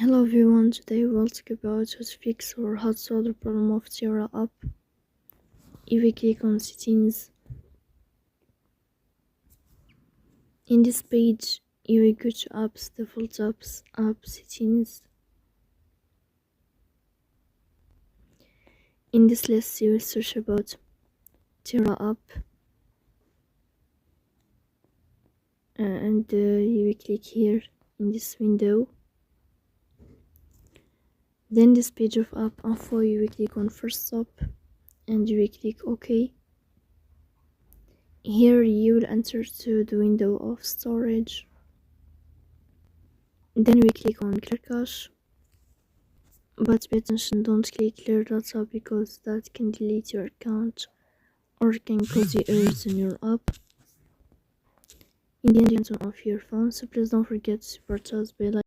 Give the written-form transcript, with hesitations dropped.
Hello everyone, today we'll talk about how to fix or how to solve the problem of Tira app. If we click on settings, in this page you will go to apps, default apps, app settings. In this list you will search about Tira app and you will click here in this window. Then this page of app info, you will click on first stop and you will click OK. Here you will enter to the window of storage. Then we click on clear cache, but pay attention, don't click clear data because that can delete your account or can cause you errors in your app. In the end, you can turn off your phone, so please don't forget to support us by